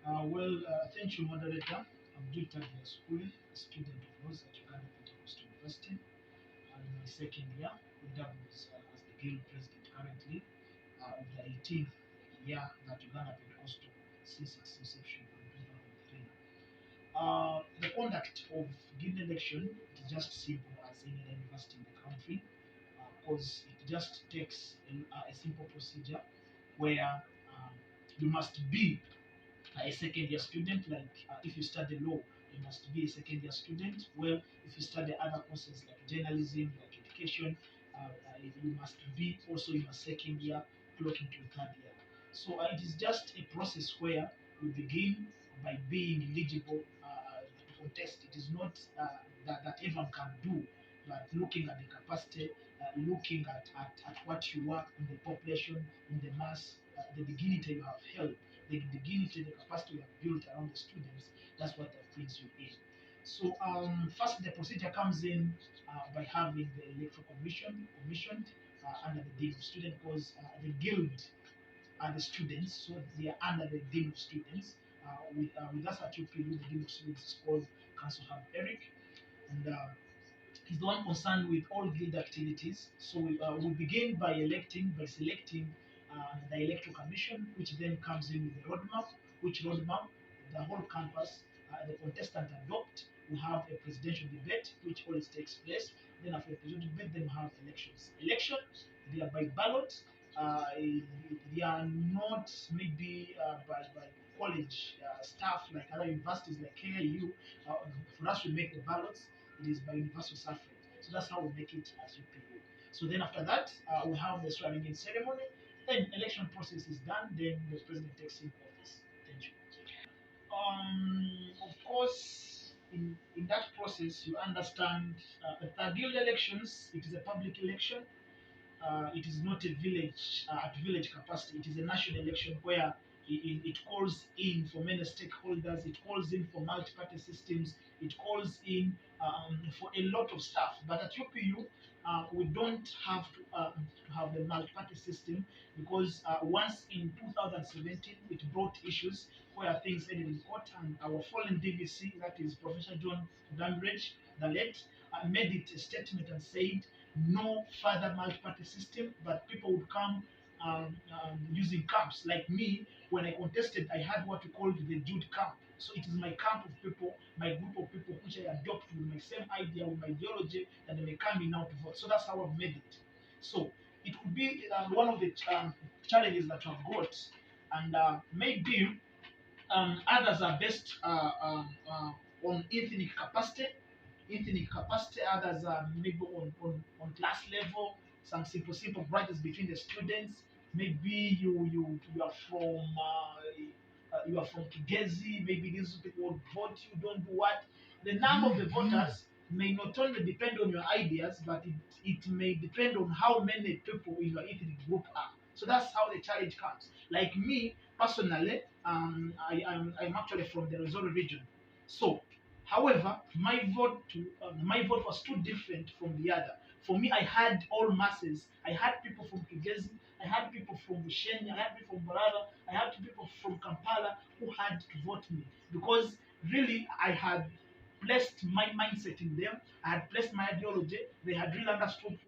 Thank you, moderator. I'm Victor School, a student of yours at Uganda Pentecostal University. In my second year, who doubles as the Guild President currently of the 18th year that Uganda Pentecostal since its inception in 2003. The conduct of Guild election is just simple as any other university in the country because it just takes a simple procedure where you must be a second year student. Like if you study law, you must be a second year student. Well, if you study other courses like journalism, like education, you must be also in your second year, clocking to third year. So it is just a process where we begin by being eligible to contest. It is not that everyone can do, but looking at the capacity, looking at what you work in the population, in the mass, the dignity you have held, the dignity, the capacity we have built around the students, that's what that brings you in. So first the procedure comes in by having the electoral commission commissioned under the dean of student because the guild are the students, so they are under the dean of students. With us at UPU, the dean of students is called Council Hub Eric, and he's the one concerned with all guild activities. So we begin by selecting the electoral commission, which then comes in with the roadmap, which roadmap the whole campus, the contestant adopt. We have a presidential debate, which always takes place. Then after the presidential debate, then we have elections. Elections, they are by ballot. They are not maybe by college staff like other universities like KIU. For us, we make the ballots. It is by universal suffrage. So that's how we make it as UPU. So then after that, we have the swearing-in ceremony. Then election process is done. Then the president takes in office. Thank you. Of course, in that process, you understand the guild elections. It is a public election. It is not a village at village capacity. It is a national election where it calls in for many stakeholders. It calls in for multi-party systems. It calls in for a lot of stuff. But at UPU, we don't have to have the multi-party system because once in 2017 it brought issues where things ended in court, and our fallen DVC, that is Professor John Dandridge, the late, made it a statement and said no further multi-party system, but people would come using camps. Like me, when I contested, I had what we called the Jude camp. So it is my camp of people, my group of people, which I adopt with my same idea, with my ideology, that they may come in now to vote. So that's how I've made it. So it would be one of the challenges that I've got, and maybe others are based on ethnic capacity, others are maybe on class level, some simple branches between the students. Maybe you are from Kigezi, maybe these people would vote you, don't do what. The number of the voters may not only depend on your ideas, but it may depend on how many people in your ethnic group are. So that's how the challenge comes. Like me, personally, I'm actually from the Rwenzori region. So, however, my vote was too different from the other. For me, I had all masses. I had people from Kigezi, I had people from Bushenyi, I had people from Barara, I had people from Kampala who had to vote me because really I had placed my mindset in them. I had placed my ideology. They had really understood